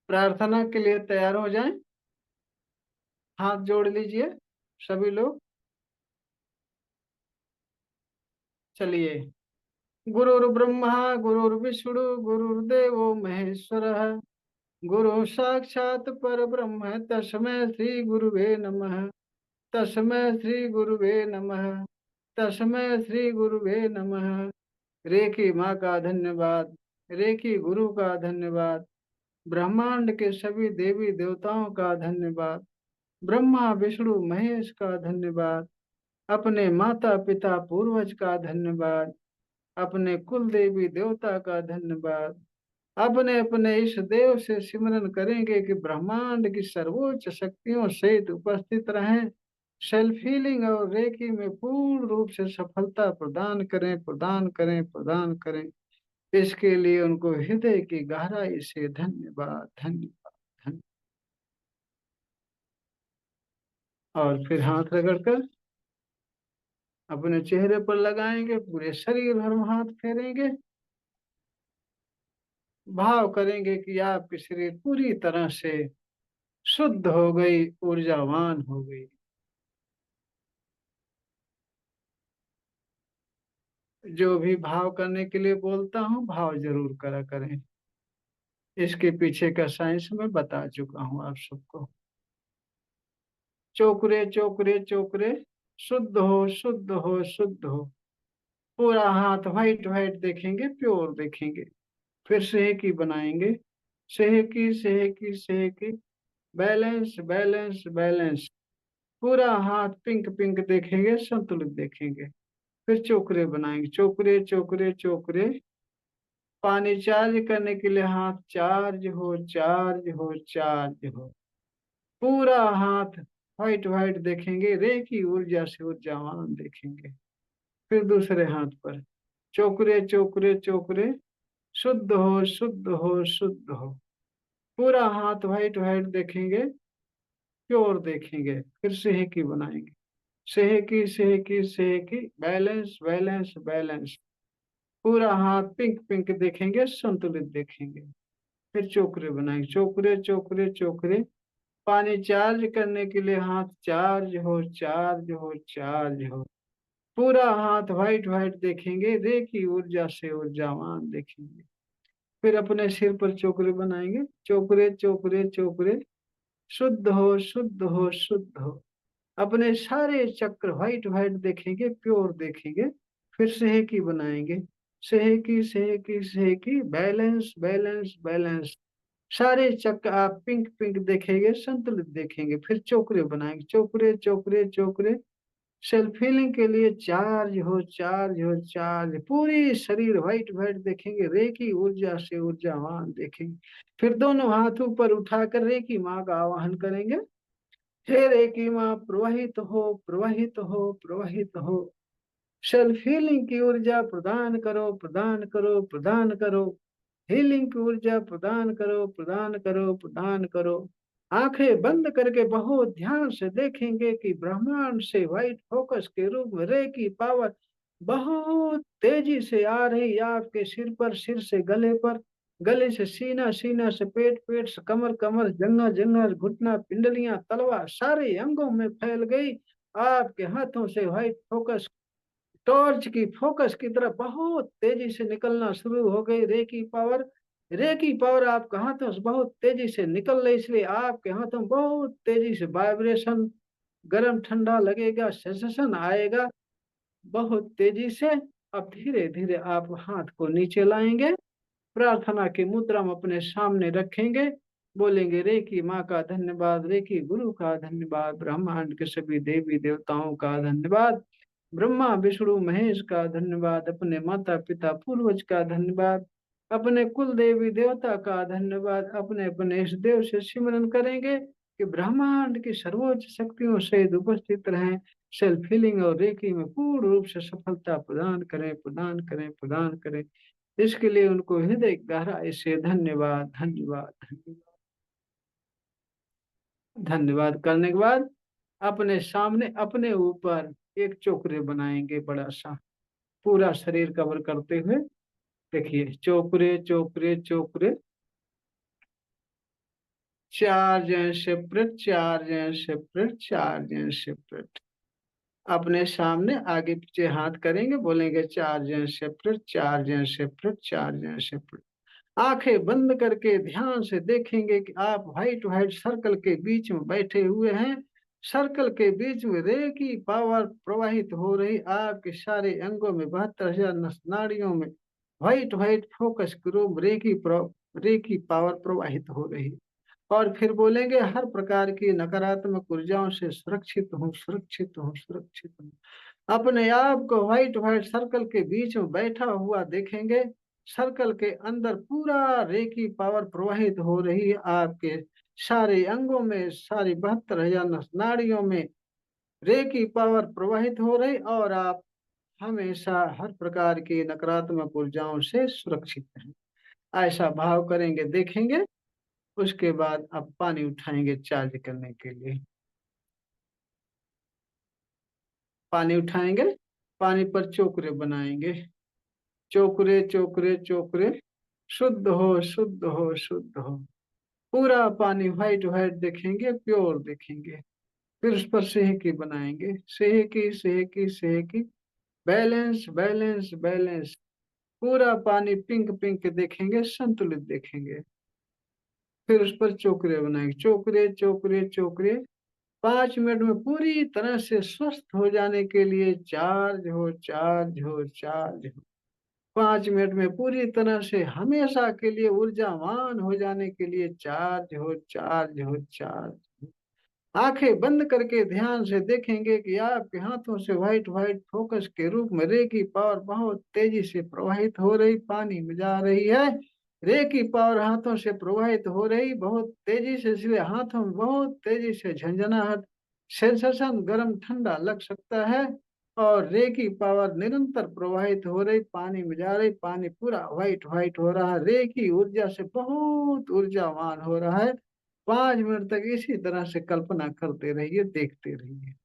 प्रार्थना के लिए तैयार हो जाएं। हाथ जोड़ लीजिए सभी लोग। चलिए। गुरुर्ब्रह्मा गुरुर्विष्णु गुरुर्देवो महेश्वरः। गुरु साक्षात परब्रह्म तस्मै श्री गुरुवे नमः। तस्मै श्री गुरुवे नमः। तस्मै श्री गुरुवे नमः। रेखी माँ का धन्यवाद। रेखी गुरु का धन्यवाद। ब्रह्मांड के सभी देवी देवताओं का धन्यवाद। ब्रह्मा विष्णु महेश का धन्यवाद। अपने माता पिता पूर्वज का धन्यवाद। अपने कुल देवी देवता का धन्यवाद। अपने अपने इस देव से सिमरन करेंगे कि ब्रह्मांड की सर्वोच्च शक्तियों सहित उपस्थित रहें। सेल्फ हीलिंग और रेकी में पूर्ण रूप से सफलता प्रदान करें, प्रदान करें, प्रदान करें। इसके लिए उनको हृदय की गहराई से धन्यवाद, धन्यवाद, धन्यवाद। और फिर हाथ रगड़कर अपने चेहरे पर लगाएंगे, पूरे शरीर भर हाथ फेरेंगे। भाव करेंगे कि आपकी शरीर पूरी तरह से शुद्ध हो गई, ऊर्जावान हो गई। जो भी भाव करने के लिए बोलता हूँ भाव जरूर करा करें। इसके पीछे का साइंस मैं बता चुका हूँ आप सबको। चोकरे चोकरे चोकरे, शुद्ध हो, शुद्ध हो, शुद्ध हो। पूरा हाथ व्हाइट व्हाइट देखेंगे, प्योर देखेंगे। फिर सेहकी बनाएंगे। सेहकी सेहकी सेहकी। Balance balance balance. पूरा हाथ पिंक पिंक देखेंगे, संतुलित देखेंगे। फिर चोकरे बनाएंगे। चोकरे चोकरे चोकरे। पानी चार्ज करने के लिए हाथ चार्ज हो, चार्ज हो, चार्ज हो। पूरा हाथ व्हाइट व्हाइट देखेंगे, रे की ऊर्जा से ऊर्जावान देखेंगे। फिर दूसरे हाथ पर चोकरे चोकरे चोकरे, शुद्ध हो, शुद्ध हो, शुद्ध हो। पूरा हाथ व्हाइट व्हाइट देखेंगे, प्योर देखेंगे। फिर सेहकी बनाएंगे। सेहकी सेहकी सेहकी, बैलेंस बैलेंस बैलेंस। पूरा हाथ पिंक पिंक देखेंगे, संतुलित देखेंगे। फिर चोकरे बनाएंगे। चोकरे चोकरे चोकरे। पानी चार्ज करने के लिए हाथ चार्ज हो, चार्ज हो, चार्ज हो। पूरा हाथ व्हाइट व्हाइट देखेंगे, रे की ऊर्जा से ऊर्जावान देखेंगे। फिर अपने सिर पर चोकरे बनाएंगे। चोकरे चोकरे चोकरे, शुद्ध हो, शुद्ध हो, शुद्ध हो। अपने सारे चक्र व्हाइट व्हाइट देखेंगे, प्योर देखेंगे। फिर सेहकी बनाएंगे। सेहकी सेहकी सेहकी, बैलेंस बैलेंस बैलेंस। सारे चक्र आप पिंक पिंक देखेंगे, संतुलित देखेंगे। फिर चोकरे बनाएंगे। चोकरे चोकरे चोकरे, सेल्फ हीलिंग के लिए चार्ज हो, चार्ज हो, चार्ज। पूरी शरीर व्हाइट व्हाइट देखेंगे, रे की ऊर्जा से ऊर्जावान देखेंगे। फिर दोनों हाथ ऊपर उठाकर रे की माँ का आवाहन करेंगे। हे रे की माँ, प्रवाहित हो, प्रवाहित हो, प्रवाहित हो। सेल्फ हीलिंग की ऊर्जा प्रदान करो, प्रदान करो, प्रदान करो। हीलिंग की ऊर्जा प्रदान करो, प्रदान करो, प्रदान करो। आंखें बंद करके बहुत ध्यान से देखेंगे कि ब्रह्मांड से व्हाइट फोकस के रूप में रे की पावर बहुत तेजी से आ रही है आपके सिर पर, सिर से गले पर, गले से सीना, सीना से पेट, पेट से कमर, कमर जंघा, जंघा घुटना, पिंडलियां, तलवा सारे अंगों में फैल गई। आपके हाथों से व्हाइट फोकस टॉर्च की फोकस की तरफ बहुत तेजी से निकलना शुरू हो गई। रे की पावर आपके हाथों से बहुत तेजी से निकल रही, इसलिए आपके हाथों में बहुत तेजी से वाइब्रेशन, गर्म ठंडा लगेगा, सेंसेशन आएगा बहुत तेजी से। अब धीरे धीरे आप हाथ को नीचे लाएंगे, प्रार्थना की मुद्रा में अपने सामने रखेंगे। बोलेंगे रे की माँ का धन्यवाद, रे की गुरु का धन्यवाद, ब्रह्मांड के सभी देवी देवताओं का धन्यवाद, ब्रह्मा विष्णु महेश का धन्यवाद, अपने माता पिता पूर्वज का धन्यवाद, अपने कुल देवी देवता का धन्यवाद। अपने अपने इस देव से सिमरन करेंगे कि ब्रह्मांड की सर्वोच्च शक्तियों से उपस्थित रहें। सेल्फ हीलिंग और रेकी में पूर्ण रूप से सफलता प्रदान करें, प्रदान करें, प्रदान करें। इसके लिए उनको हृदय गहराई से धन्यवाद, धन्यवाद, धन्यवाद। धन्यवाद करने के बाद अपने सामने, अपने ऊपर एक चोकरे बनाएंगे बड़ा सा, पूरा शरीर कवर करते हुए। देखिए चोकरे चोकरे चोकरे, charge and separate, charge and separate, charge and separate. अपने सामने आगे पीछे हाथ करेंगे, बोलेंगे charge and separate, charge and separate, charge and separate. आंखें बंद करके ध्यान से देखेंगे कि आप व्हाइट व्हाइट सर्कल के बीच में बैठे हुए हैं। सर्कल के बीच में रे की पावर प्रवाहित हो रही, आपके सारे अंगों में 72,000 नस नाड़ियों में व्हाइट व्हाइट फोकस ग्रुप रे की पावर प्रवाहित हो रही। और फिर बोलेंगे हर प्रकार की नकारात्मक ऊर्जाओं से सुरक्षित हूँ, सुरक्षित हूँ, सुरक्षित हूँ। अपने आप को व्हाइट व्हाइट सर्कल के बीच में बैठा हुआ देखेंगे। सर्कल के अंदर पूरा रेकी पावर प्रवाहित हो रही है, आपके सारे अंगों में, सारी 72,000 नाड़ियों में रेकी पावर प्रवाहित हो रही, और आप हमेशा हर प्रकार की नकारात्मक ऊर्जाओं से सुरक्षित हैं। ऐसा भाव करेंगे, देखेंगे। उसके बाद आप पानी उठाएंगे चार्ज करने के लिए। पानी उठाएंगे, पानी पर चोकरे बनाएंगे। चोकरे चोकरे चोकरे, शुद्ध हो, शुद्ध हो, शुद्ध हो। पूरा पानी व्हाइट व्हाइट देखेंगे, प्योर देखेंगे। फिर उस पर सेहकी बनाएंगे, सेहकी, सेहकी, सेहकी। Balance, balance, balance. पूरा पानी पिंक पिंक देखेंगे, संतुलित देखेंगे। फिर उस पर चोकरे बनाएंगे, चोकरे चोकरे चोकरे। 5 मिनट में पूरी तरह से स्वस्थ हो जाने के लिए चार्ज हो, चार्ज हो, चार्ज हो। 5 मिनट में पूरी तरह से हमेशा के लिए ऊर्जावान हो जाने के लिए चार्ज हो, चार्ज हो, चार्ज हो। आंखें बंद करके ध्यान से देखेंगे कि आपके हाथों से व्हाइट व्हाइट फोकस के रूप में रे की पावर बहुत तेजी से प्रवाहित हो रही, पानी में जा रही है। रे की पावर हाथों से प्रवाहित हो रही बहुत तेजी से, इसलिए हाथों में बहुत तेजी से झंझनाहट, सेंसेशन, गर्म ठंडा लग सकता है। और रे की पावर निरंतर प्रवाहित हो रही, पानी में जा रही, पानी पूरा व्हाइट व्हाइट हो रहा है, रे की ऊर्जा से बहुत ऊर्जावान हो रहा है। 5 मिनट तक इसी तरह से कल्पना करते रहिए, देखते रहिए।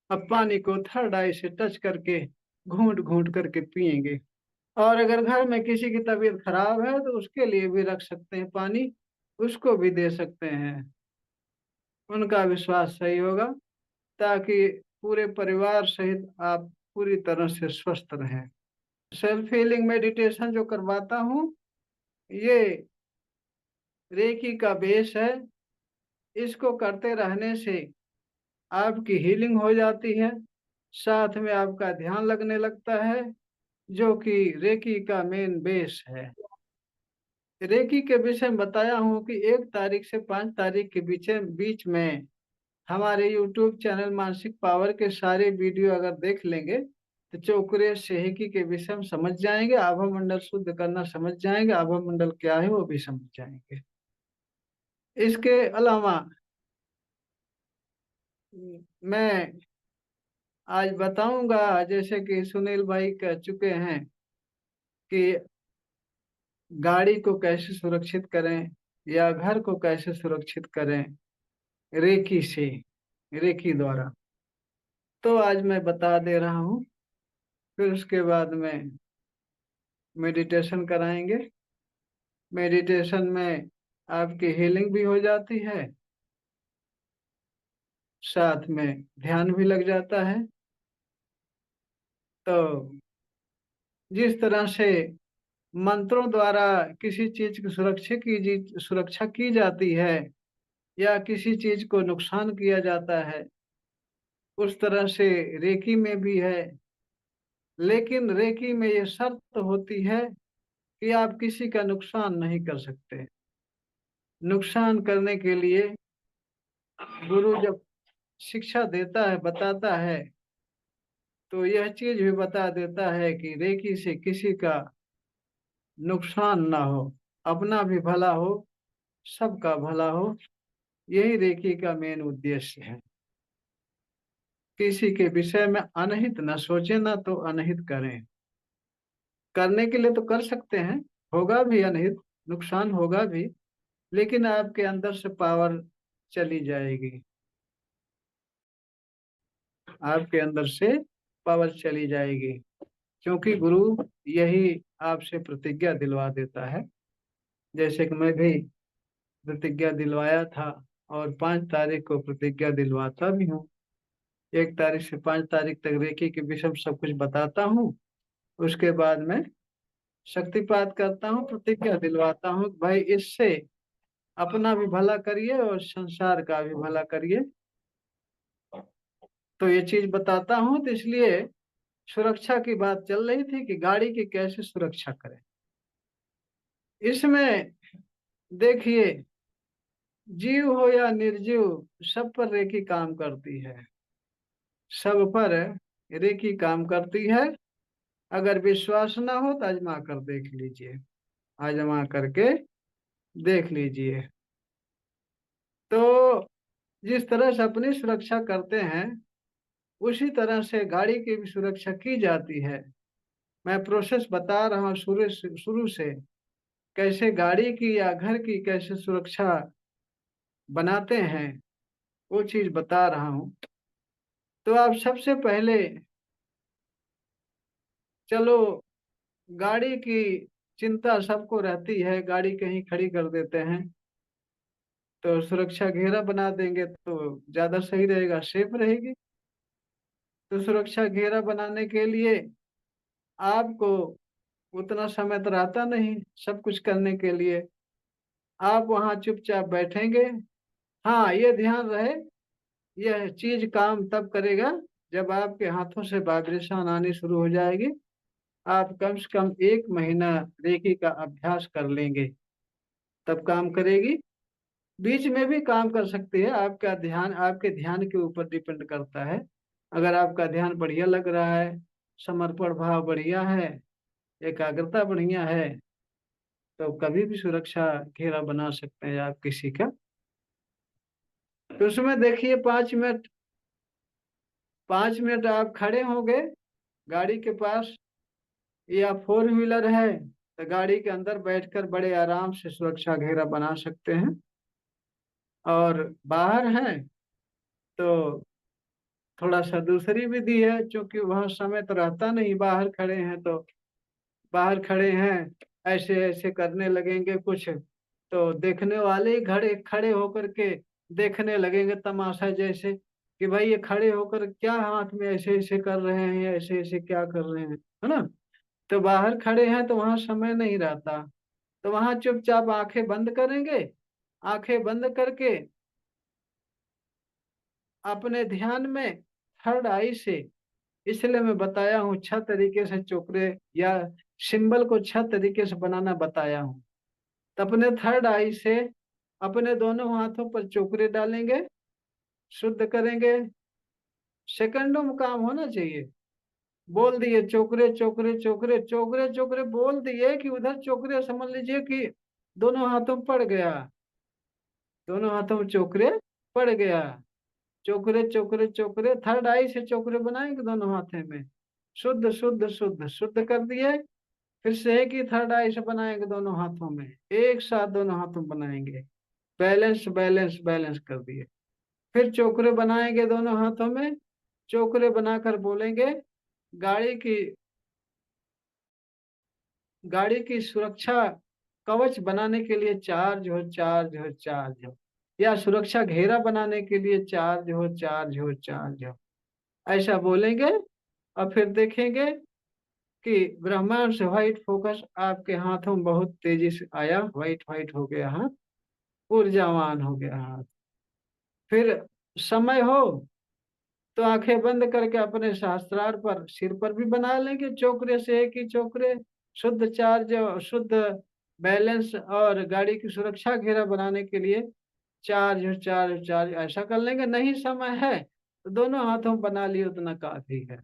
अब पानी को थर्ड आई से टच करके घूंट घूंट करके पिएंगे। और अगर घर में किसी की तबीयत खराब है तो उसके लिए भी रख सकते हैं पानी, उसको भी दे सकते हैं। उनका विश्वास सही होगा, ताकि पूरे परिवार सहित आप पूरी तरह से स्वस्थ रहें। सेल्फ हीलिंग मेडिटेशन जो करवाता हूँ, ये रेकी का बेस है। इसको करते रहने से आपकी हीलिंग हो जाती है, साथ में आपका ध्यान लगने लगता है, जो कि रेकी का मेन बेस है। रेकी के विषय में बताया हूँ कि 1 तारीख से 5 तारीख के बीच बीच में हमारे यूट्यूब चैनल मानसिक पावर के सारे वीडियो अगर देख लेंगे तो चौकरे सेहकी के विषय में समझ जाएंगे, आभा मंडल शुद्ध करना समझ जाएंगे, आभा मंडल क्या है वो भी समझ जाएंगे। इसके अलावा मैं आज बताऊंगा, जैसे कि सुनील भाई कह चुके हैं कि गाड़ी को कैसे सुरक्षित करें या घर को कैसे सुरक्षित करें रेकी से, रेकी द्वारा। तो आज मैं बता दे रहा हूँ। फिर उसके बाद में मेडिटेशन कराएंगे। मेडिटेशन में आपकी हीलिंग भी हो जाती है, साथ में ध्यान भी लग जाता है। तो जिस तरह से मंत्रों द्वारा किसी चीज की सुरक्षा की जाती है या किसी चीज को नुकसान किया जाता है, उस तरह से रेकी में भी है। लेकिन रेकी में ये शर्त होती है कि आप किसी का नुकसान नहीं कर सकते। नुकसान करने के लिए गुरु जब शिक्षा देता है, बताता है, तो यह चीज भी बता देता है कि रेकी से किसी का नुकसान ना हो, अपना भी भला हो, सबका भला हो। यही रेकी का मेन उद्देश्य है। किसी के विषय में अनहित न सोचे, ना तो अनहित करें। करने के लिए तो कर सकते हैं, होगा भी अनहित, नुकसान होगा भी, लेकिन आपके अंदर से पावर चली जाएगी। आपके अंदर से पावर चली जाएगी, क्योंकि गुरु यही आपसे प्रतिज्ञा दिलवा देता है। जैसे कि मैं भी प्रतिज्ञा दिलवाया था, और 5 तारीख को प्रतिज्ञा दिलवाता भी हूँ। 1 तारीख से 5 तारीख तक रेकी के विषय में सब कुछ बताता हूँ। उसके बाद में शक्तिपात करता हूँ, प्रतिज्ञा दिलवाता हूँ कि भाई इससे अपना भी भला करिए और संसार का भी भला करिए। तो ये चीज बताता हूँ, तो इसलिए सुरक्षा की बात चल रही थी कि गाड़ी की कैसे सुरक्षा करें। इसमें देखिए, जीव हो या निर्जीव, सब पर रेकी काम करती है। सब पर रेकी काम करती है। अगर विश्वास ना हो तो आजमा कर देख लीजिए, आजमा करके देख लीजिए। तो जिस तरह से अपनी सुरक्षा करते हैं, उसी तरह से गाड़ी की भी सुरक्षा की जाती है। मैं प्रोसेस बता रहा हूँ शुरू से कैसे गाड़ी की या घर की कैसे सुरक्षा बनाते हैं, वो चीज बता रहा हूँ। तो आप सबसे पहले चलो, गाड़ी की चिंता सबको रहती है, गाड़ी कहीं खड़ी कर देते हैं तो सुरक्षा घेरा बना देंगे तो ज्यादा सही रहेगा, सेफ रहेगी। तो सुरक्षा घेरा बनाने के लिए आपको उतना समय तो रहता नहीं सब कुछ करने के लिए। आप वहां चुपचाप बैठेंगे। हाँ, ये ध्यान रहे, यह चीज काम तब करेगा जब आपके हाथों से वाइब्रेशन आनी शुरू हो जाएगी। आप कम से कम 1 महीना रेकी का अभ्यास कर लेंगे, तब काम करेगी। बीच में भी काम कर सकती है, आपका ध्यान आपके ध्यान के ऊपर डिपेंड करता है। अगर आपका ध्यान बढ़िया लग रहा है, समर्पण भाव बढ़िया है, एकाग्रता बढ़िया है, तो कभी भी सुरक्षा घेरा बना सकते हैं आप किसी का। तो उसमें देखिए 5 मिनट, 5 मिनट आप खड़े होंगे गाड़ी के पास, या 4 व्हीलर है तो गाड़ी के अंदर बैठकर बड़े आराम से सुरक्षा घेरा बना सकते हैं। और बाहर है तो थोड़ा सा दूसरी विधि है, क्योंकि वहां समय तो रहता नहीं, बाहर खड़े हैं तो बाहर खड़े हैं, ऐसे ऐसे करने लगेंगे कुछ, तो देखने वाले ही खड़े खड़े होकर के देखने लगेंगे तमाशा जैसे कि भाई ये खड़े होकर क्या हाथ में ऐसे ऐसे कर रहे हैं, ऐसे ऐसे क्या कर रहे हैं, है ना। तो बाहर खड़े हैं तो वहां समय नहीं रहता, तो वहां चुपचाप आंखें बंद करेंगे। आंखें बंद करके अपने ध्यान में थर्ड आई से, इसलिए मैं बताया हूँ 6 तरीके से चोकरे या सिंबल को 6 तरीके से बनाना बताया हूँ। तो अपने थर्ड आई से अपने दोनों हाथों पर चोकरे डालेंगे, शुद्ध करेंगे। सेकंडों में काम होना चाहिए। बोल दिए चोकरे चोकरे चोकरे चोकरे चोकरे, बोल दिए कि उधर चोकरे समझ लीजिए कि दोनों हाथों पड़ गया, दोनों हाथों में चोकरे पड़ गया। चोकरे चोकरे चोकरे, थर्ड आई से चोकरे बनाएंगे दोनों हाथे में। शुद्ध शुद्ध शुद्ध शुद्ध कर दिए। फिर सेह की थर्ड आई से बनाएंगे दोनों हाथों में, एक साथ दोनों हाथों बनाएंगे। बैलेंस बैलेंस बैलेंस कर दिए। फिर चोकरे बनाएंगे दोनों हाथों में। चोकरे बनाकर बोलेंगे, गाड़ी की गाड़ी की सुरक्षा कवच बनाने के लिए चार्ज हो, चार्ज हो, चार्ज हो। या सुरक्षा घेरा बनाने के लिए चार्ज हो, चार्ज हो, चार्ज हो। ऐसा बोलेंगे। और फिर देखेंगे कि ब्रह्मांड से व्हाइट फोकस आपके हाथों में बहुत तेजी से आया, व्हाइट व्हाइट हो गया हाथ, ऊर्जावान हो गया हाथ। फिर समय हो तो आंखें बंद करके अपने शास्त्रार पर, सिर पर भी बना लेंगे चोकरे से, एक ही चोकरे। शुद्ध चार्ज, शुद्ध बैलेंस और गाड़ी की सुरक्षा घेरा बनाने के लिए चार्ज चार्ज चार्ज, ऐसा कर लेंगे। नहीं समय है तो दोनों हाथों बना लिए, उतना काफी है।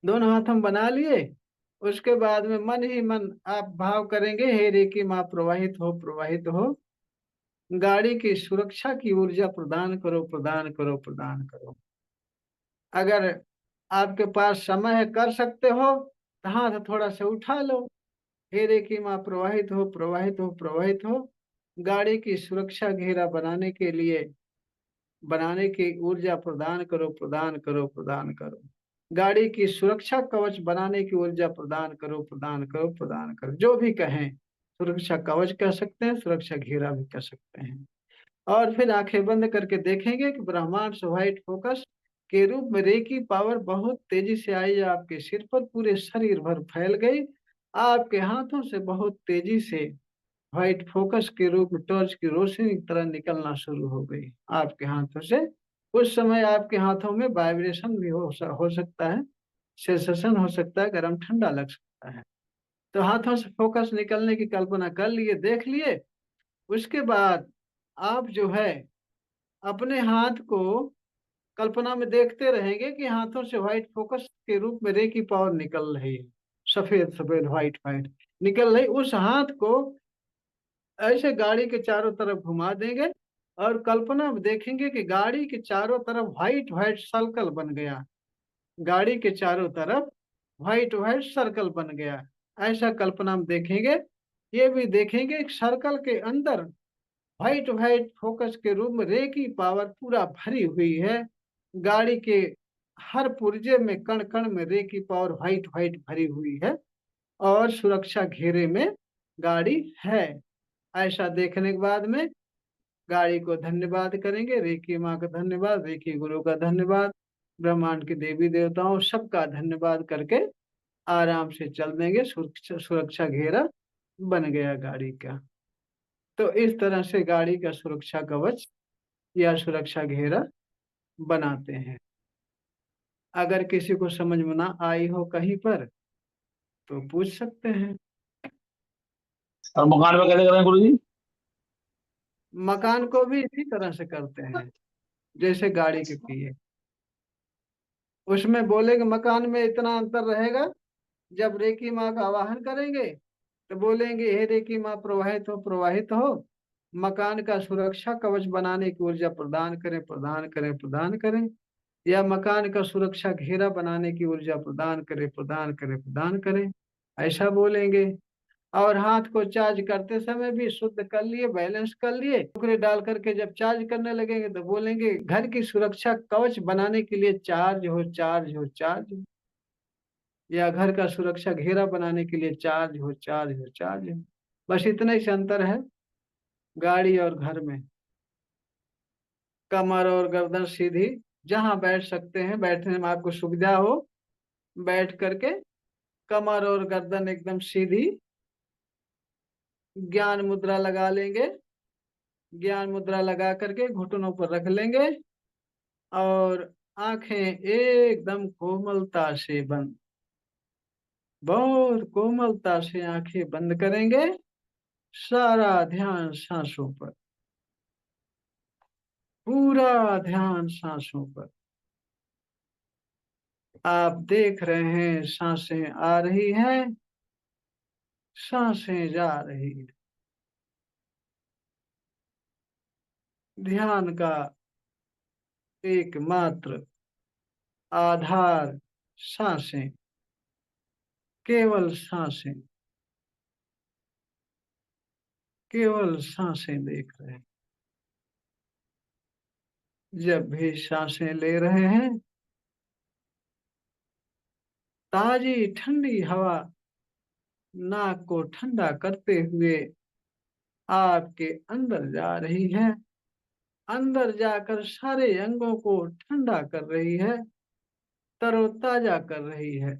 दोनों हाथ हम बना लिए। उसके बाद में मन ही मन आप भाव करेंगे, हे रे की माँ प्रवाहित हो, प्रवाहित हो। गाड़ी की सुरक्षा की ऊर्जा प्रदान करो, प्रदान करो, प्रदान करो। अगर आपके पास समय है, कर सकते हो, तो हाथ थोड़ा सा उठा लो। हे रे की माँ प्रवाहित हो, प्रवाहित हो, प्रवाहित हो। गाड़ी की सुरक्षा घेरा बनाने के लिए, बनाने की ऊर्जा प्रदान करो, प्रदान करो, प्रदान करो। गाड़ी की सुरक्षा कवच बनाने की ऊर्जा प्रदान करो, प्रदान करो, प्रदान करो। जो भी कहें, सुरक्षा कवच कह सकते हैं, सुरक्षा घेरा भी कह सकते हैं। और फिर आंखें बंद करके देखेंगे कि ब्रह्मांड से व्हाइट फोकस के रूप में रे की पावर बहुत तेजी से आई, आपके सिर पर पूरे शरीर भर फैल गई। आपके हाथों से बहुत तेजी से व्हाइट फोकस के रूप में टॉर्च की रोशनी की तरह निकलना शुरू हो गई आपके हाथों से। उस समय आपके हाथों में वाइब्रेशन भी हो सकता है, सेंसेशन हो सकता है, गर्म ठंडा लग सकता है। तो हाथों से फोकस निकलने की कल्पना कर लिए, देख लिए। उसके बाद आप जो है अपने हाथ को कल्पना में देखते रहेंगे कि हाथों से व्हाइट फोकस के रूप में रे की पावर निकल रही है, सफेद सफेद व्हाइट व्हाइट निकल रही। उस हाथ को ऐसे गाड़ी के चारों तरफ घुमा देंगे और कल्पना में देखेंगे कि गाड़ी के चारों तरफ व्हाइट व्हाइट सर्कल बन गया। गाड़ी के चारों तरफ व्हाइट व्हाइट सर्कल बन गया। ऐसा कल्पना में देखेंगे। ये भी देखेंगे कि सर्कल के अंदर व्हाइट व्हाइट फोकस के रूप में रे की पावर पूरा भरी हुई है। गाड़ी के हर पुर्जे में, कण कण में रे की पावर व्हाइट व्हाइट भरी हुई है। और सुरक्षा घेरे में गाड़ी है। ऐसा देखने के बाद में गाड़ी को धन्यवाद करेंगे, रेकी माँ का धन्यवाद, रेकी गुरु का धन्यवाद, ब्रह्मांड के देवी देवताओं सबका धन्यवाद करके आराम से चल देंगे। सुरक्षा सुरक्षा घेरा बन गया गाड़ी का। तो इस तरह से गाड़ी का सुरक्षा कवच या सुरक्षा घेरा बनाते हैं। अगर किसी को समझ में ना आई हो कहीं पर तो पूछ सकते हैं। और मकान में कैसे करें गुरु जी? मकान को भी इसी तरह से करते हैं जैसे गाड़ी के किए। उसमें बोलेंगे मकान में इतना अंतर रहेगा। जब रेकी माँ का आवाहन करेंगे तो बोलेंगे, हे रेकी माँ प्रवाहित हो, प्रवाहित हो। मकान का सुरक्षा कवच बनाने की ऊर्जा प्रदान करें, प्रदान करें, प्रदान करें। या मकान का सुरक्षा घेरा बनाने की ऊर्जा प्रदान करें, प्रदान करें, प्रदान करें। ऐसा बोलेंगे। और हाथ को चार्ज करते समय भी शुद्ध कर लिए, बैलेंस कर लिए। टुकड़े डाल करके जब चार्ज करने लगेंगे तो बोलेंगे, घर की सुरक्षा कवच बनाने के लिए चार्ज हो, चार्ज हो, चार्ज हो। या घर का सुरक्षा घेरा बनाने के लिए चार्ज हो, चार्ज हो, चार्ज हो। बस इतना ही से अंतर है गाड़ी और घर में। कमर और गर्दन सीधी, जहां बैठ सकते हैं, बैठने में आपको सुविधा हो, बैठ करके कमर और गर्दन एकदम सीधी, ज्ञान मुद्रा लगा लेंगे। ज्ञान मुद्रा लगा करके घुटनों पर रख लेंगे और आंखें एकदम कोमलता से बंद, बहुत कोमलता से आंखें बंद करेंगे। सारा ध्यान सांसों पर, पूरा ध्यान सांसों पर। आप देख रहे हैं सांसें आ रही हैं, सांसें जा रही हैं। ध्यान का एकमात्र आधार सांसें, केवल सांसें, केवल सांसें देख रहे हैं। जब भी सांसें ले रहे हैं, ताजी ठंडी हवा नाक को ठंडा करते हुए आपके अंदर जा रही है, अंदर जाकर सारे अंगों को ठंडा कर रही है, तरोताजा कर रही है।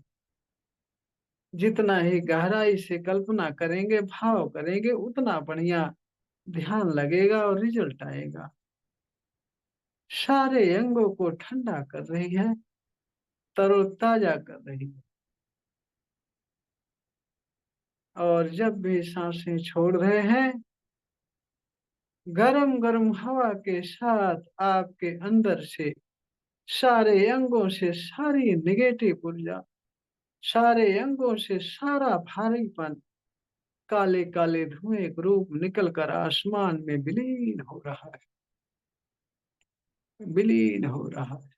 जितना ही गहराई से कल्पना करेंगे, भाव करेंगे, उतना बढ़िया ध्यान लगेगा और रिजल्ट आएगा। सारे अंगों को ठंडा कर रही है, तरोताजा कर रही है। और जब भी सांसें छोड़ रहे हैं, गरम गरम हवा के साथ आपके अंदर से, सारे अंगों से सारी नेगेटिव ऊर्जा, सारे अंगों से सारा भारीपन काले काले धुएं के रूप निकलकर आसमान में विलीन हो रहा है, विलीन हो रहा है।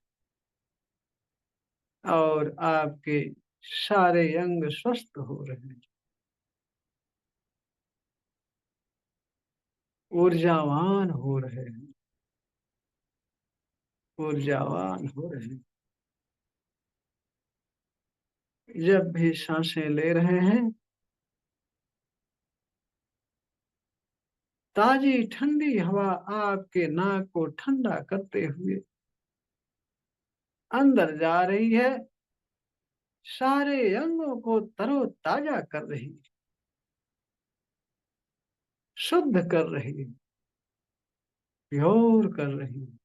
और आपके सारे अंग स्वस्थ हो रहे हैं, ऊर्जावान हो रहे हैं, ऊर्जावान हो रहे हैं। जब भी सांसें ले रहे हैं, ताजी ठंडी हवा आपके नाक को ठंडा करते हुए अंदर जा रही है, सारे अंगों को तरोताजा कर रही है, शुद्ध कर रही है, प्योर कर रही है।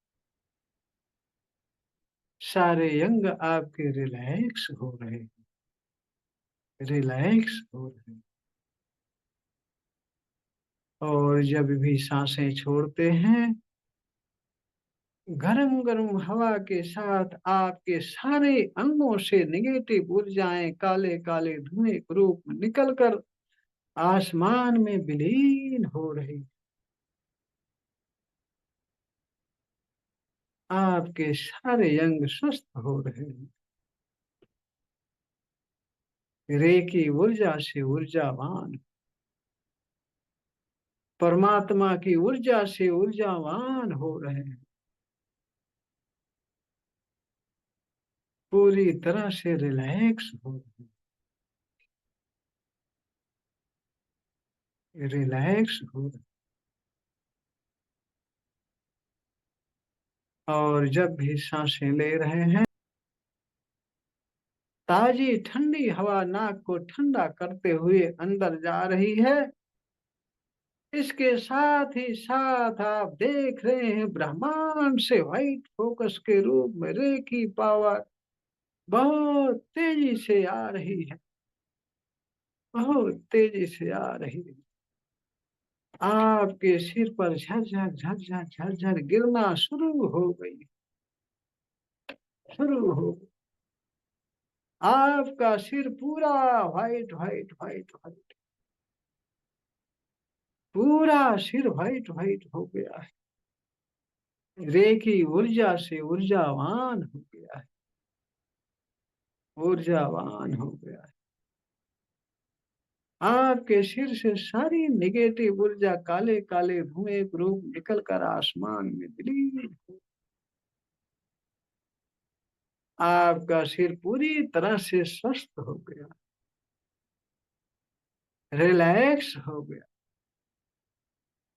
सारे अंग आपके रिलैक्स हो रहे हैं, रिलैक्स हो रहे हैं। और जब भी सांसें छोड़ते हैं, गरम गरम हवा के साथ आपके सारे अंगों से निगेटिव ऊर्जाएं काले काले धुएं के रूप में निकलकर आसमान में विलीन हो रही। आपके सारे अंग स्वस्थ हो रहे हैं, रेकी ऊर्जा से ऊर्जावान, परमात्मा की ऊर्जा से ऊर्जावान हो रहे हैं, पूरी तरह से रिलैक्स हो रहे हैं, रिलैक्स हो रहे हैं। और जब भी सांसें ले रहे हैं, ताजी ठंडी हवा नाक को ठंडा करते हुए अंदर जा रही है। इसके साथ ही साथ आप देख रहे हैं ब्रह्मांड से व्हाइट फोकस के रूप में रे की पावर बहुत तेजी से आ रही है, बहुत तेजी से आ रही है। आपके सिर पर झरझर झरझर झरझर गिरना शुरू हो गई, शुरू हो गई। आपका सिर पूरा व्हाइट व्हाइट व्हाइट व्हाइट, पूरा सिर व्हाइट व्हाइट हो गया है, रेखी ऊर्जा से ऊर्जावान हो गया है, ऊर्जावान हो गया है। आपके सिर से सारी निगेटिव ऊर्जा काले काले धुएं के रूप निकल कर आसमान में विलीन हो। आपका सिर पूरी तरह से स्वस्थ हो गया, रिलैक्स हो गया,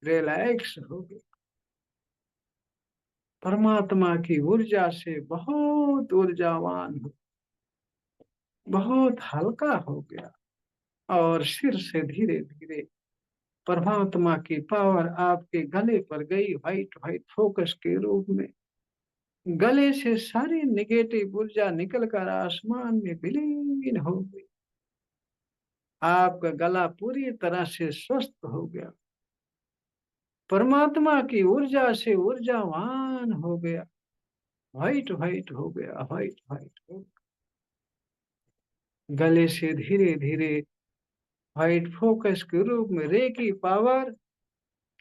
रिलैक्स हो गया। परमात्मा की ऊर्जा से बहुत ऊर्जावान हो, बहुत हल्का हो गया। और सिर से धीरे धीरे परमात्मा की पावर आपके गले पर गई व्हाइट व्हाइट फोकस के रूप में। गले से सारी नेगेटिव ऊर्जा निकलकर आसमान में विलीन हो गई। आपका गला पूरी तरह से स्वस्थ हो गया, परमात्मा की ऊर्जा से ऊर्जावान हो गया, व्हाइट व्हाइट हो गया, व्हाइट व्हाइट हो गया। गले से धीरे धीरे व्हाइट फोकस के रूप में रे की पावर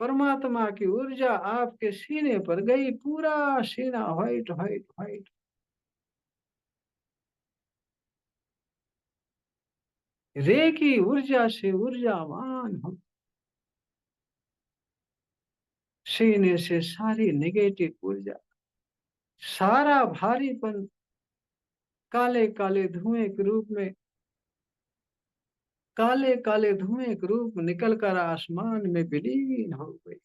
परमात्मा की ऊर्जा आपके सीने पर गई, पूरा सीना व्हाइट व्हाइट व्हाइट। रे की ऊर्जा से ऊर्जावान हो, सीने से सारी नेगेटिव ऊर्जा, सारा भारीपन काले काले धुएं के रूप में, काले काले धुएं के रूप में निकलकर आसमान में विलीन हो गई।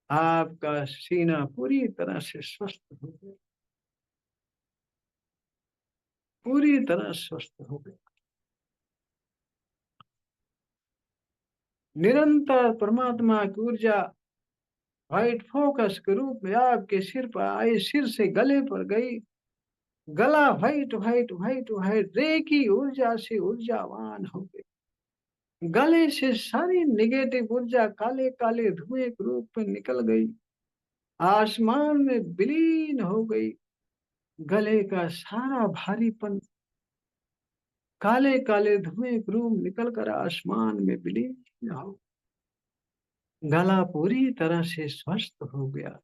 आपका सीना पूरी तरह से स्वस्थ हो गया, पूरी तरह स्वस्थ हो गया। निरंतर परमात्मा की ऊर्जा व्हाइट फोकस के रूप में आपके सिर पर आई, सिर से गले पर गई, गला व्हाइट व्हाइट व्हाइट व्हाइट रे की ऊर्जा से ऊर्जावान हो गई। गले से सारी नेगेटिव ऊर्जा काले काले धुएं के रूप में निकल गई, आसमान में विलीन हो गई। गले का सारा भारीपन काले काले धुएं के रूप निकल कर आसमान में विलीन हो, गला पूरी तरह से स्वस्थ हो गया,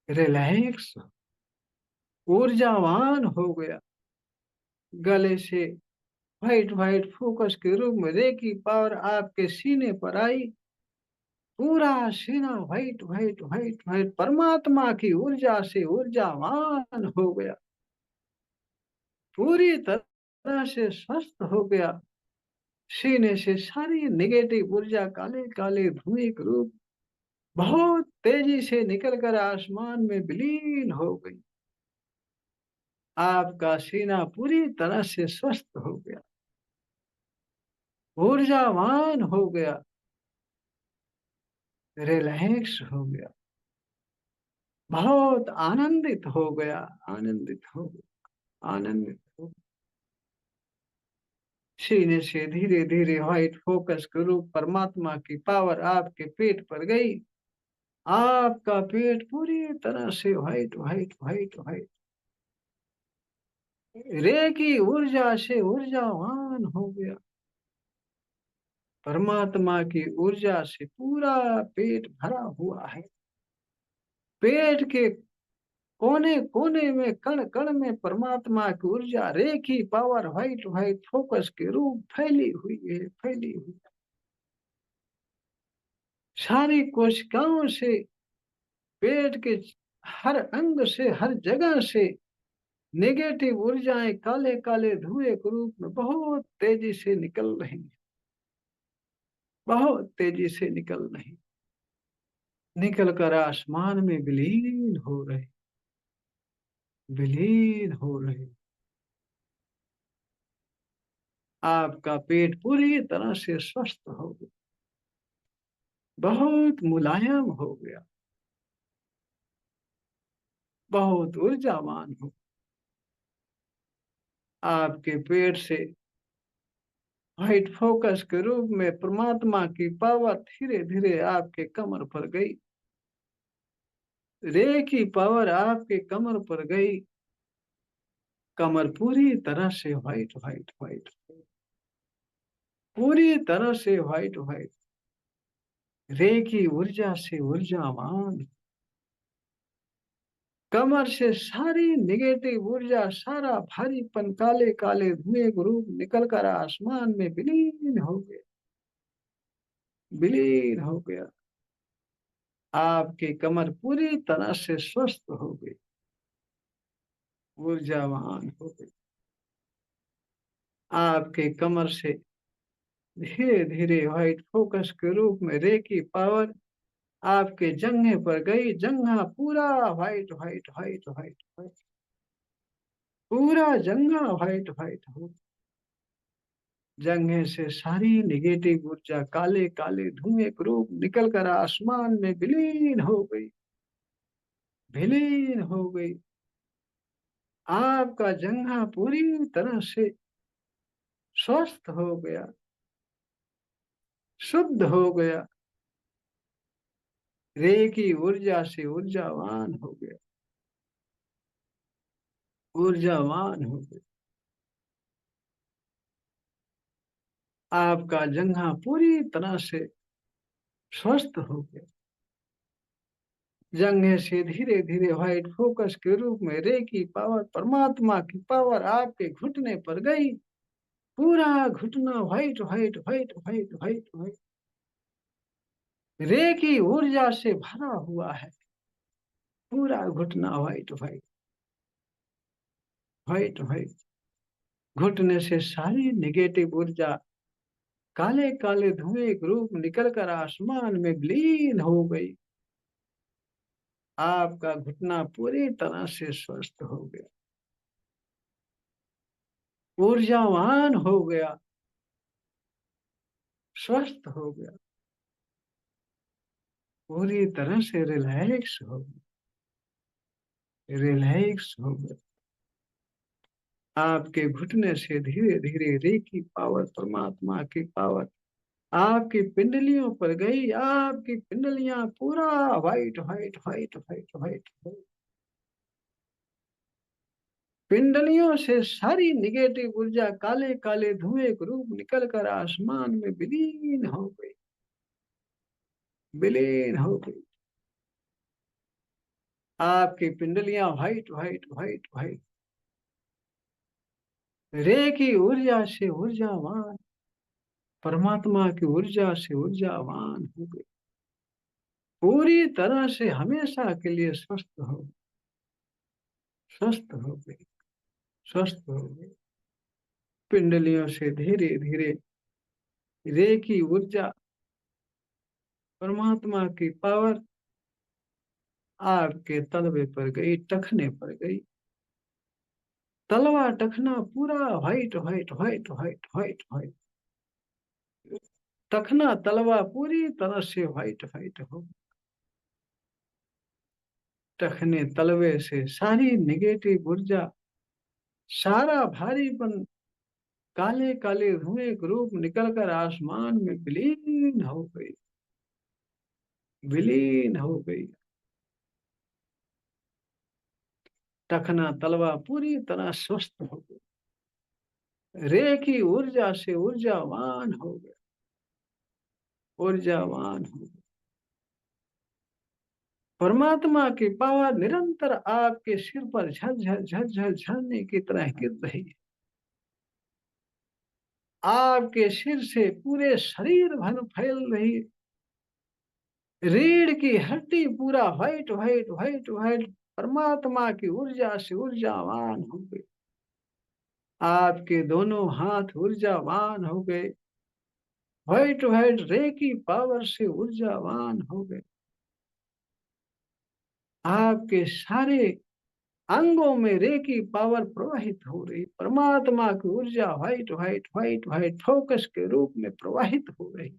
रिलैक्स, ऊर्जावान हो गया। गले से व्हाइट व्हाइट फोकस के रूप में रे की पावर आपके सीने पर आई, पूरा सीना व्हाइट व्हाइट व्हाइट व्हाइट परमात्मा की ऊर्जा से ऊर्जावान हो गया, पूरी तरह से स्वस्थ हो गया। सीने से सारी नेगेटिव ऊर्जा काले काले धुएं के रूप बहुत तेजी से निकलकर आसमान में विलीन हो गई। आपका सीना पूरी तरह से स्वस्थ हो गया, ऊर्जावान हो गया, रिलैक्स हो गया, बहुत आनंदित हो गया, आनंदित हो गया, आनंदित हो गया। सीने से धीरे धीरे व्हाइट फोकस के रूप परमात्मा की पावर आपके पेट पर गई, आपका पेट पूरी तरह से व्हाइट व्हाइट व्हाइट व्हाइट रे की ऊर्जा से ऊर्जावान हो गया। परमात्मा की ऊर्जा से पूरा पेट भरा हुआ है, पेट के कोने कोने में कण कण में परमात्मा की ऊर्जा रे की पावर व्हाइट व्हाइट फोकस के रूप फैली हुई है, फैली हुई। सारी कोशिकाओं से, पेट के हर अंग से, हर जगह से नेगेटिव ऊर्जाएं काले काले धुएं के रूप में बहुत तेजी से निकल रही हैं, बहुत तेजी से निकल रही, निकल कर आसमान में विलीन हो रहे, विलीन हो रहे। आपका पेट पूरी तरह से स्वस्थ हो गया, बहुत मुलायम हो गया, बहुत ऊर्जावान हो। आपके पेट से व्हाइट फोकस के रूप में परमात्मा की पावर धीरे धीरे आपके कमर पर गई, रे की पावर आपके कमर पर गई, कमर पूरी तरह से व्हाइट व्हाइट व्हाइट, पूरी तरह से व्हाइट व्हाइट रे की ऊर्जा से ऊर्जावान। कमर से सारी नेगेटिव ऊर्जा, सारा भारीपन काले काले धुएं के रूप निकल कर आसमान में विलीन हो गया, विलीन हो गया। आपकी कमर पूरी तरह से स्वस्थ हो गई, ऊर्जावान हो गई। आपके कमर से धीरे धीरे व्हाइट फोकस के रूप में रे की पावर आपके जंघे पर गई, जंघा पूरा white white white white white, पूरा जंघा व्हाइट व्हाइट हो। जंघे से सारी नेगेटिव ऊर्जा काले काले धुएं के रूप निकल कर आसमान में विलीन हो गई, विलीन हो गई। आपका जंघा पूरी तरह से स्वस्थ हो गया, शुद्ध हो गया, रे की ऊर्जा से ऊर्जावान हो गया, ऊर्जावान हो गया। आपका जंघा पूरी तरह से स्वस्थ हो गया। जंघे से धीरे धीरे व्हाइट फोकस के रूप में रे की पावर, परमात्मा की पावर आपके घुटने पर गई। पूरा घुटना white white white white white white रे की ऊर्जा से भरा हुआ है। पूरा घुटना व्हाइट व्हाइट व्हाइट व्हाइट। घुटने से सारी नेगेटिव ऊर्जा काले काले धुएं के रूप निकलकर आसमान में विलीन हो गई। आपका घुटना पूरी तरह से स्वस्थ हो गया, ऊर्जावान हो गया, स्वस्थ हो गया, पूरी तरह से रिलैक्स हो गया, रिलैक्स हो गया। आपके घुटने से धीरे धीरे रे की पावर, परमात्मा की पावर आपकी पिंडलियों पर गई। आपकी पिंडलियां पूरा white white white white white. पिंडलियों से सारी निगेटिव ऊर्जा काले काले धुएं के रूप निकलकर आसमान में विलीन हो गई, विलीन हो गई। आपकी पिंडलियां व्हाइट व्हाइट व्हाइट व्हाइट रे की ऊर्जा से ऊर्जावान, परमात्मा की ऊर्जा से ऊर्जावान हो गई। पूरी तरह से हमेशा के लिए स्वस्थ हो, स्वस्थ हो गई, स्वस्थ हो गई। पिंडलियों से धीरे धीरे रे की ऊर्जा, परमात्मा की पावर आपके तलवे पर गई, टखने पर गई। तलवा टखना पूरा white white white white white white. टखना तलवा पूरी तरह से व्हाइट व्हाइट हो। टखने तलवे से सारी निगेटिव ऊर्जा, सारा भारीपन काले काले धुएं के रूप निकलकर आसमान में विलीन हो गई, विलीन हो गई। टखना तलवा पूरी तरह स्वस्थ हो गई, रे की ऊर्जा से ऊर्जावान हो गया, ऊर्जावान हो गया। परमात्मा की पावर निरंतर आपके सिर पर झरझर झरझर झरने की तरह गिर रही है। आपके सिर से पूरे शरीर भर फैल रही है। रीढ़ की हड्डी पूरा व्हाइट व्हाइट व्हाइट व्हाइट परमात्मा की ऊर्जा से ऊर्जावान हो गई। आपके दोनों हाथ ऊर्जावान हो गए, व्हाइट व्हाइट रे की पावर से ऊर्जावान हो गए। आपके सारे अंगों में रे की पावर प्रवाहित हो रही, परमात्मा की ऊर्जा white white white white focus के रूप में प्रवाहित हो रही।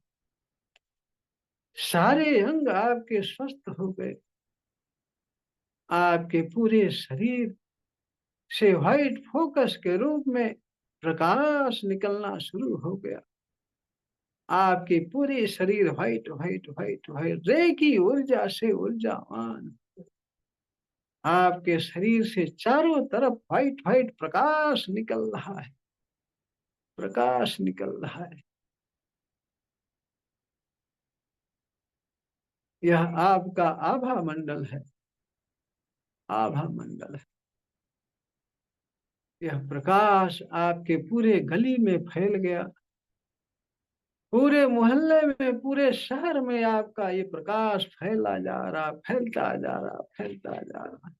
सारे अंग आपके स्वस्थ हो गए। आपके पूरे शरीर से व्हाइट फोकस के रूप में प्रकाश निकलना शुरू हो गया। आपके पूरे शरीर व्हाइट व्हाइट व्हाइट व्हाइट रे की ऊर्जा से ऊर्जावान। आपके शरीर से चारों तरफ व्हाइट व्हाइट प्रकाश निकल रहा है, प्रकाश निकल रहा है। यह आपका आभा मंडल है, आभा मंडल है। यह प्रकाश आपके पूरे गली में फैल गया, पूरे मोहल्ले में, पूरे शहर में आपका ये प्रकाश फैला जा रहा, फैलता जा रहा, फैलता जा रहा।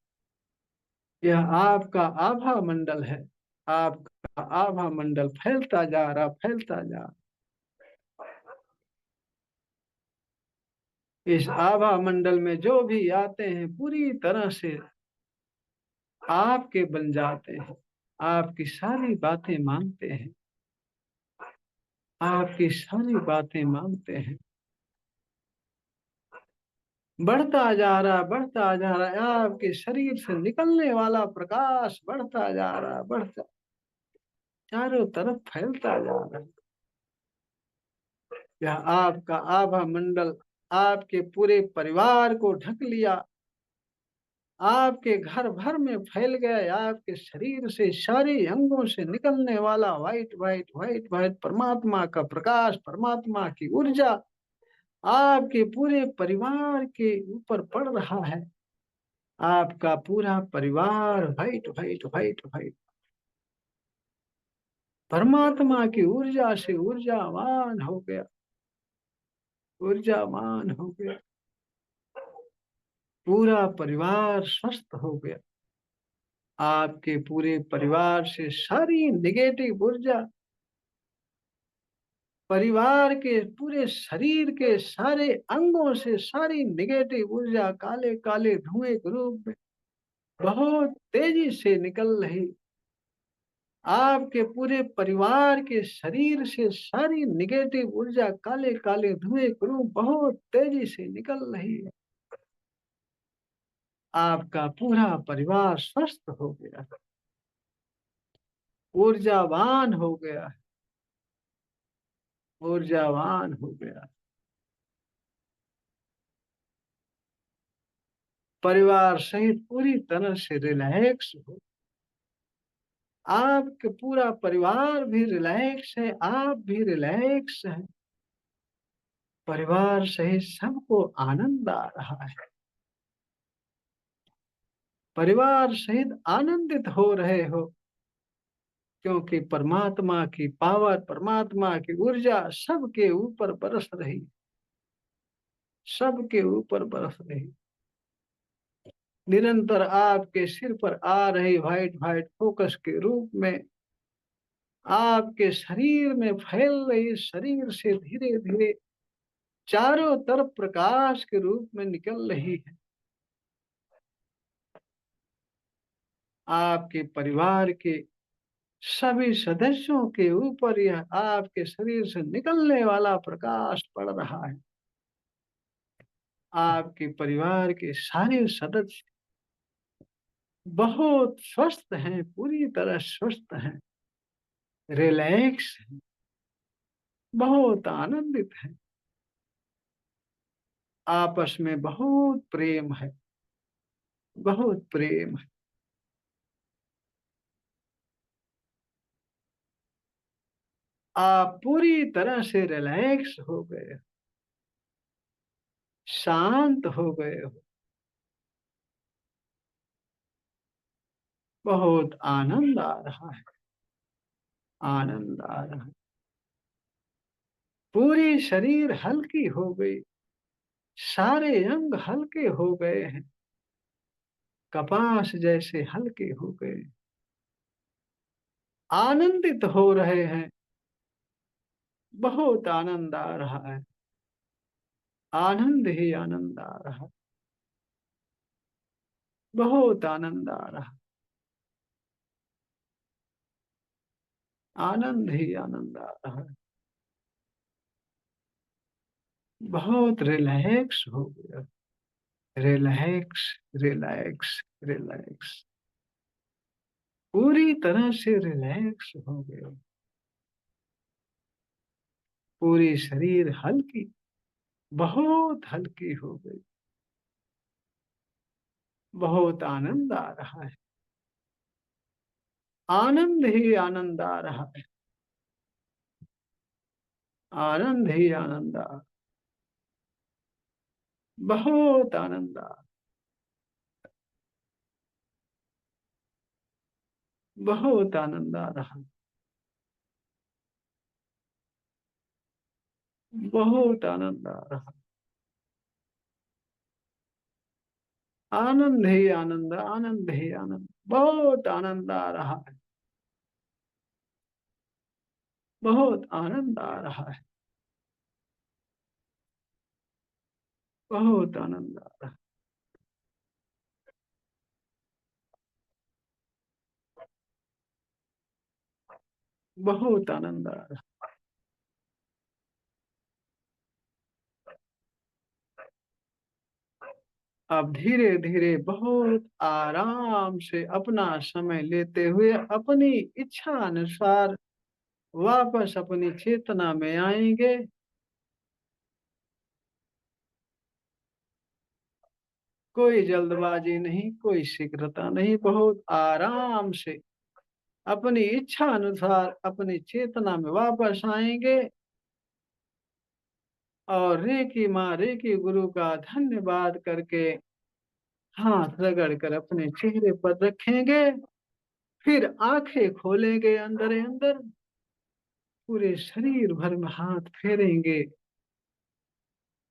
यह आपका आभा मंडल है, आपका आभा मंडल फैलता जा रहा, फैलता जा रहा। इस आभा मंडल में जो भी आते हैं पूरी तरह से आपके बन जाते हैं, आपकी सारी बातें मानते हैं, आपकी सारी बातें मानते हैं। बढ़ता जा रहा, बढ़ता जा रहा है। आपके शरीर से निकलने वाला प्रकाश बढ़ता जा रहा, बढ़ता चारों तरफ फैलता जा रहा है। यह आपका आभा मंडल आपके पूरे परिवार को ढक लिया, आपके घर भर में फैल गए। आपके शरीर से सारे अंगों से निकलने वाला व्हाइट व्हाइट व्हाइट व्हाइट परमात्मा का प्रकाश, परमात्मा की ऊर्जा आपके पूरे परिवार के ऊपर पड़ रहा है। आपका पूरा परिवार व्हाइट व्हाइट व्हाइट व्हाइट परमात्मा की ऊर्जा से ऊर्जावान हो गया, ऊर्जावान हो गया। पूरा परिवार स्वस्थ हो गया। आपके पूरे परिवार से सारी नेगेटिव ऊर्जा, परिवार के पूरे शरीर के सारे अंगों से सारी नेगेटिव ऊर्जा काले काले धुएं के रूप में बहुत तेजी से निकल रही। आपके पूरे परिवार के शरीर से सारी नेगेटिव ऊर्जा काले काले धुएं के रूप बहुत तेजी से निकल रही है। आपका पूरा परिवार स्वस्थ हो गया, ऊर्जावान हो गया, ऊर्जावान हो गया। परिवार सहित पूरी तरह से रिलैक्स हो। आपके पूरा परिवार भी रिलैक्स है, आप भी रिलैक्स हैं। परिवार सहित सबको आनंद आ रहा है। परिवार सहित आनंदित हो रहे हो, क्योंकि परमात्मा की पावर, परमात्मा की ऊर्जा सबके ऊपर बरस रही, सबके ऊपर बरस रही। निरंतर आपके सिर पर आ रही व्हाइट व्हाइट फोकस के रूप में आपके शरीर में फैल रही, शरीर से धीरे धीरे चारों तरफ प्रकाश के रूप में निकल रही है। आपके परिवार के सभी सदस्यों के ऊपर यह आपके शरीर से निकलने वाला प्रकाश पड़ रहा है। आपके परिवार के सारे सदस्य बहुत स्वस्थ हैं, पूरी तरह स्वस्थ हैं, रिलैक्स हैं, बहुत आनंदित हैं। आपस में बहुत प्रेम है, बहुत प्रेम है। आप पूरी तरह से रिलैक्स हो गए, शांत हो गए हो, बहुत आनंद आ रहा है, आनंद आ रहा है। पूरी शरीर हल्की हो गई, सारे अंग हल्के हो गए हैं, कपास जैसे हल्के हो गए, आनंदित हो रहे हैं। बहुत आनंद आ रहा है, आनंद ही आनंद आ रहा है, बहुत आनंद आ रहा है, आनंद ही आनंद आ रहा है। बहुत रिलैक्स हो गया, रिलैक्स, रिलैक्स, रिलैक्स, पूरी तरह से रिलैक्स हो गए। पूरी शरीर हल्की, बहुत हल्की हो गई, बहुत आनंद आ रहा है, आनंद ही आनंद आ रहा है, आनंद ही आनंद आ, बहुत आनंद आ, बहुत आनंद आ रहा है, बहुत आनंद आ रहा है, आनंद ही आनंद, आनंद ही आनंद, बहुत आनंद आ रहा है, बहुत आनंद आ रहा है, बहुत आनंद आ रहा है, बहुत आनंद आ रहा है। अब धीरे धीरे बहुत आराम से अपना समय लेते हुए अपनी इच्छा अनुसार वापस अपनी चेतना में आएंगे। कोई जल्दबाजी नहीं, कोई शीघ्रता नहीं, बहुत आराम से अपनी इच्छा अनुसार अपनी चेतना में वापस आएंगे। और रे की माँ रे की गुरु का धन्यवाद करके हाथ रगड़ कर अपने चेहरे पर रखेंगे। फिर आंखें खोलेंगे अंदर अंदर, पूरे शरीर भर में हाथ फेरेंगे।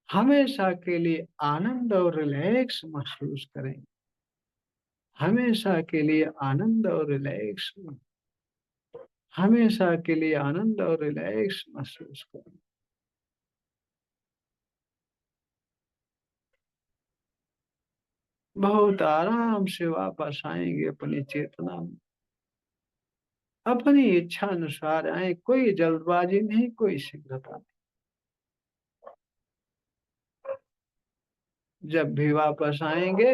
हमेशा के लिए आनंद और रिलैक्स महसूस करेंगे। हमेशा के लिए आनंद और रिलैक्स, हमेशा के लिए आनंद और रिलैक्स महसूस करेंगे। बहुत आराम से वापस आएंगे अपनी चेतना में। अपनी इच्छा अनुसार आए, कोई जल्दबाजी नहीं, कोई शीघ्रता नहीं। जब भी वापस आएंगे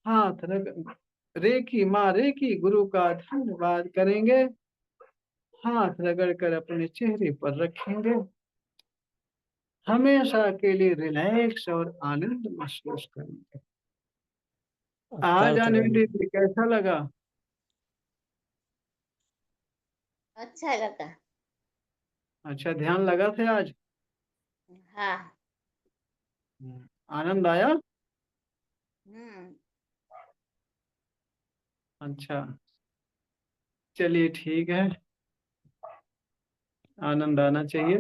हाथ रख रे की माँ रे की गुरु का धन्यवाद करेंगे। हाथ रगड़ कर अपने चेहरे पर रखेंगे। हमेशा के लिए रिलैक्स और आनंद महसूस करेंगे। आज अच्छा आने गुरुजी। दीदी कैसा लगा? अच्छा लगा। अच्छा, ध्यान लगा थे आज? हाँ। आनंद आया? हम्म। अच्छा, चलिए ठीक है, आनंद आना चाहिए।